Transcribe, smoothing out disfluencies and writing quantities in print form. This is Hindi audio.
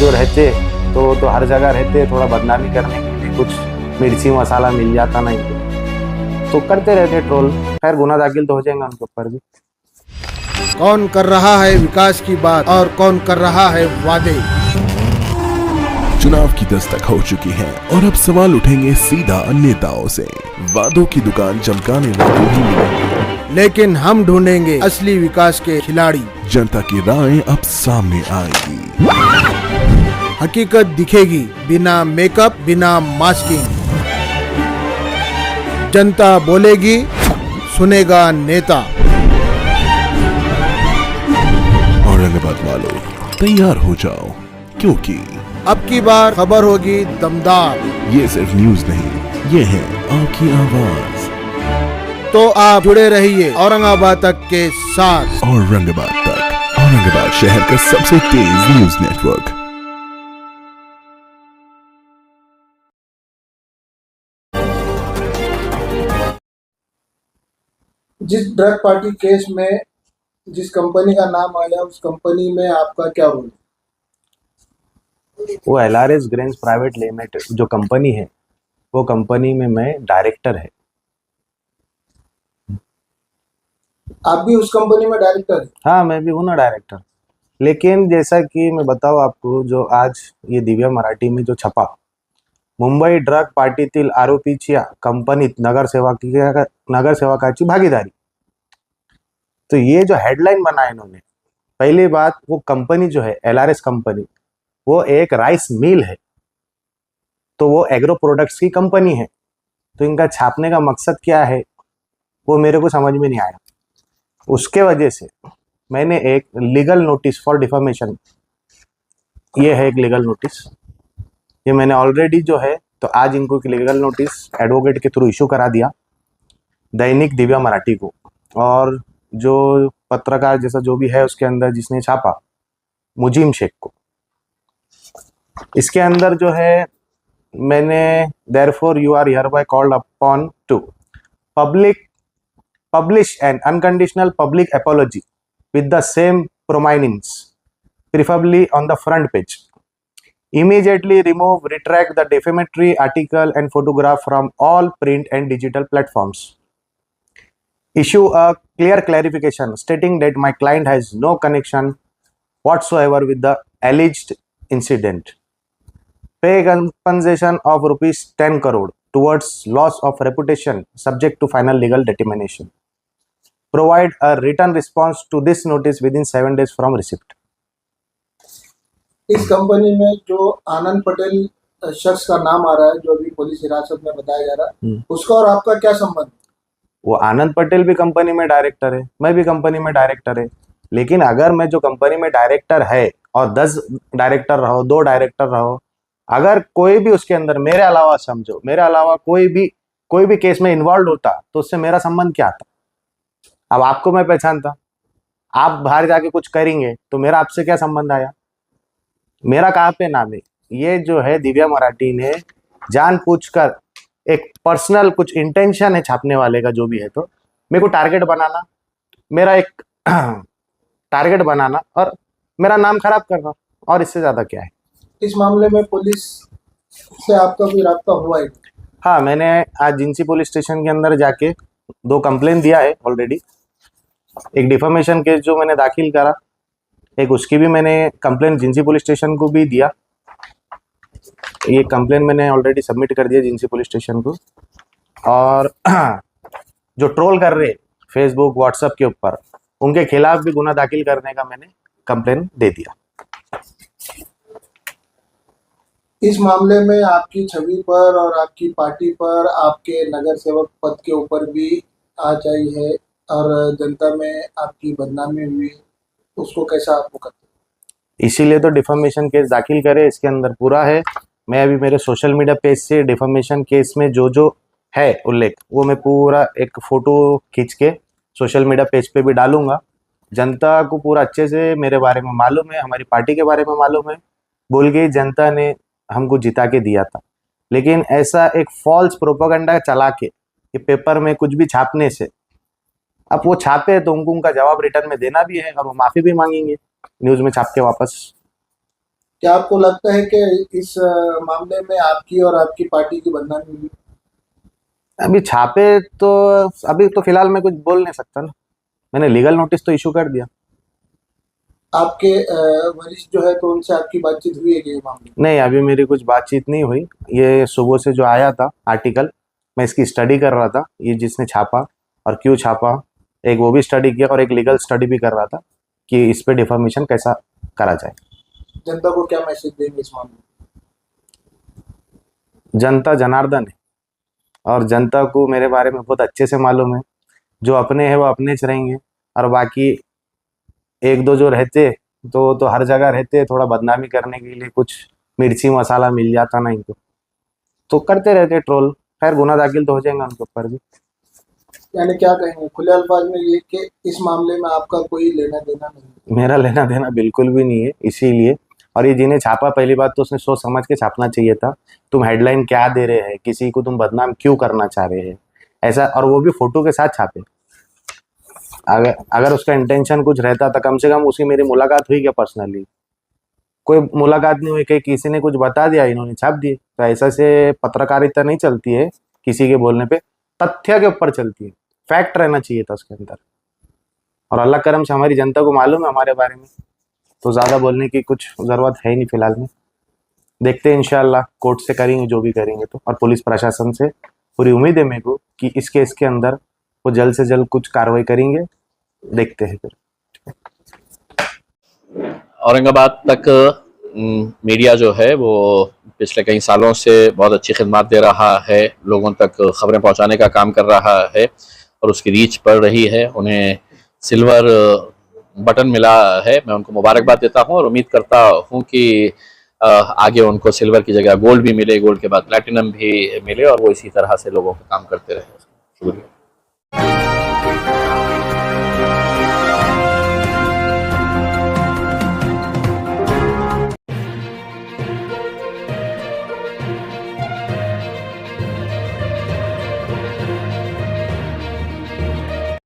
जो रहते तो हर जगह रहते, थोड़ा बदनामी करने के लिए कुछ मिर्ची मसाला मिल जाता नहीं तो करते रहते ट्रोल। खैर गुना दाखिल तो हो जाएगा उनके ऊपर भी। कौन कर रहा है विकास की बात और कौन कर रहा है वादे। चुनाव की दस्तक हो चुकी है और अब सवाल उठेंगे सीधा नेताओं से। वादों की दुकान चमकाने वाले भी मिलेंगे, लेकिन हम ढूंढेंगे असली विकास के खिलाड़ी। जनता की राय अब सामने आएगी, हकीकत दिखेगी बिना मेकअप बिना मास्किंग। जनता बोलेगी, सुनेगा नेता। और औरंगाबाद वालों तैयार हो जाओ, क्योंकि अब की बार खबर होगी दमदार। ये सिर्फ न्यूज नहीं, ये है आपकी आवाज। तो आप जुड़े रहिए औरंगाबाद तक के साथ। औरंगाबाद तक, औरंगाबाद शहर का सबसे तेज न्यूज नेटवर्क। जिस ड्रग पार्टी केस में जिस कंपनी का नाम आया, उस कंपनी में आपका क्या रोल? वो LRS ग्रेन्स प्राइवेट लिमिटेड जो कंपनी है, वो कंपनी में मैं डायरेक्टर है। आप भी उस कंपनी में डायरेक्टर है? हाँ, मैं भी हूँ ना डायरेक्टर। लेकिन जैसा कि मैं बताऊँ आपको, जो आज ये दिव्या मराठी में जो छपा, मुंबई ड्रग पार्टीतील आरोपीच्या कंपनीत नगरसेवकाची भागीदारी, तो ये जो हेडलाइन बना है इन्होंने, पहली बात वो कंपनी जो है LRS कंपनी, वो एक राइस मिल है, तो वो एग्रो प्रोडक्ट्स की कंपनी है। तो इनका छापने का मकसद क्या है वो मेरे को समझ में नहीं आया। उसके वजह से मैंने एक लीगल नोटिस फॉर डिफॉर्मेशन, ये है एक लीगल नोटिस, ये मैंने ऑलरेडी जो है, तो आज इनको एक लीगल नोटिस एडवोकेट के थ्रू इशू करा दिया दैनिक दिव्या मराठी को। और जो पत्रकार जैसा जो भी है उसके अंदर जिसने छापा, मुजीम शेख को, इसके अंदर जो है मैंने therefore you are hereby called upon to publish an unconditional public apology with the same prominence, preferably on the front page. Immediately remove, retract the defamatory article and photograph from all print and digital platforms. Issue a clear clarification stating that my client has no connection whatsoever with the alleged incident. Pay compensation of rupees 10 crore towards loss of reputation subject to final legal determination. Provide a written response to this notice within 7 days from receipt. इस कंपनी में जो आनंद पटेल शख्स का नाम आ रहा है, जो अभी पुलिस हिरासत में बताया जा रहा है, उसका और आपका क्या संबंध? वो आनंद पटेल भी कंपनी में डायरेक्टर है, मैं भी कंपनी में डायरेक्टर है। लेकिन अगर मैं जो कंपनी में डायरेक्टर है और 10 डायरेक्टर रहो, 2 डायरेक्टर रहो, अगर कोई भी उसके अंदर मेरे अलावा, समझो मेरे अलावा कोई भी केस में इन्वॉल्व होता, तो उससे मेरा संबंध क्या था? अब आपको मैं पहचानता, आप बाहर जाके कुछ करेंगे तो मेरा आपसे क्या संबंध आया? मेरा कहाँ पे नाम है? ये जो है दिव्या मराठी ने जानबूझकर एक पर्सनल कुछ इंटेंशन है छापने वाले का, जो भी है, तो मेरे को टारगेट बनाना, मेरा एक टारगेट बनाना और मेरा नाम खराब करना, और इससे ज्यादा क्या है? इस मामले में पुलिस से आपका कोई राब्ता हुआ है? हाँ, मैंने आज जिंसी पुलिस स्टेशन के अंदर जाके 2 कंप्लेन दिया है ऑलरेडी। एक डिफॉर्मेशन केस जो मैंने दाखिल करा, एक उसकी भी मैंने कंप्लेन जिंसी पुलिस स्टेशन को भी दिया। ये कंप्लेन मैंने ऑलरेडी सबमिट कर दिया जिंसी पुलिस स्टेशन को। और जो ट्रोल कर रहे फेसबुक व्हाट्सएप के ऊपर, उनके खिलाफ भी गुना दाखिल करने का मैंने कंप्लेन दे दिया। इस मामले में आपकी छवि पर और आपकी पार्टी पर, आपके नगर सेवक पद के ऊपर भी आँच आई है और जनता में आपकी बदनामी हुई, उसको कैसा आपको करते? इसीलिए तो डिफॉर्मेशन केस दाखिल करे, इसके अंदर पूरा है। मैं अभी मेरे सोशल मीडिया पेज से डिफॉर्मेशन केस में जो जो है उल्लेख, वो मैं पूरा एक फोटो खींच के सोशल मीडिया पेज पे भी डालूंगा। जनता को पूरा अच्छे से मेरे बारे में मालूम है, हमारी पार्टी के बारे में मालूम है। बोल के जनता ने हमको जिता के दिया था, लेकिन ऐसा एक फॉल्स प्रोपेगेंडा चला के ये पेपर में कुछ भी छापने से, अब वो छापे तो उनको उनका जवाब रिटर्न में देना भी है और वो माफ़ी भी मांगेंगे न्यूज़ में छाप के वापस। क्या आपको लगता है कि इस मामले में आपकी और आपकी पार्टी की बदनामी हुई? अभी छापे तो अभी तो फिलहाल मैं कुछ बोल नहीं सकता ना, मैंने लीगल नोटिस तो इशू कर दिया। आपके वरिष्ठ जो है तो उनसे आपकी बातचीत हुई है कि ये मामले? नहीं, अभी मेरी कुछ बातचीत नहीं हुई। ये सुबह से जो आया था आर्टिकल, मैं इसकी स्टडी कर रहा था, ये जिसने छापा और क्यों छापा, एक वो भी स्टडी किया और एक लीगल स्टडी भी कर रहा था कि इस पे डिफॉर्मेशन कैसा करा जाए। जनता को क्या मैसेज देंगे इस मामले में? जनता जनार्दन है और जनता को मेरे बारे में बहुत अच्छे से मालूम है। जो अपने हैं वो अपने च रहेंगे और बाकी एक दो जो रहते तो हर जगह रहते, थोड़ा बदनामी करने के लिए कुछ मिर्ची मसाला मिल जाता ना इनको, तो करते रहते ट्रोल। खैर गुना दाखिल तो हो जाएगा उनके ऊपर भी। यानी क्या कहेंगे खुले अल्फाज में ये कि इस मामले में आपका कोई लेना देना नहीं? मेरा लेना देना बिल्कुल भी नहीं है, इसीलिए। और ये जिन्हें छापा, पहली बात तो उसने सोच समझ के छापना चाहिए था। तुम हेडलाइन क्या दे रहे हैं, किसी को तुम बदनाम क्यों करना चाह रहे हैं ऐसा, और वो भी फोटो के साथ छापे। अगर अगर उसका इंटेंशन कुछ रहता तो कम से कम उसकी मेरी मुलाकात हुई क्या पर्सनली? कोई मुलाकात नहीं हुई, कहीं किसी ने कुछ बता दिया, इन्होंने छाप दिए। तो ऐसा से पत्रकारिता नहीं चलती है किसी के बोलने पे, तथ्य के ऊपर चलती है। फैक्ट रहना चाहिए था उसके अंदर। और अल्लाह करम से हमारी जनता को मालूम है हमारे बारे में, तो ज़्यादा बोलने की कुछ ज़रूरत है ही नहीं फिलहाल में। देखते हैं इंशाल्लाह, कोर्ट से करेंगे जो भी करेंगे तो। और पुलिस प्रशासन से पूरी उम्मीद है मेरे को कि इस केस के अंदर वो जल्द से जल्द कुछ कार्रवाई करेंगे। देखते हैं फिर। औरंगाबाद तक मीडिया जो है वो पिछले कई सालों से बहुत अच्छी खिदमत दे रहा है, लोगों तक खबरें पहुंचाने का काम कर रहा है और उसकी रीच बढ़ रही है। उन्हें सिल्वर बटन मिला है, मैं उनको मुबारकबाद देता हूं और उम्मीद करता हूं कि आगे उनको सिल्वर की जगह गोल्ड भी मिले, गोल्ड के बाद प्लैटिनम भी मिले और वो इसी तरह से लोगों का काम करते रहे। शुक्रिया।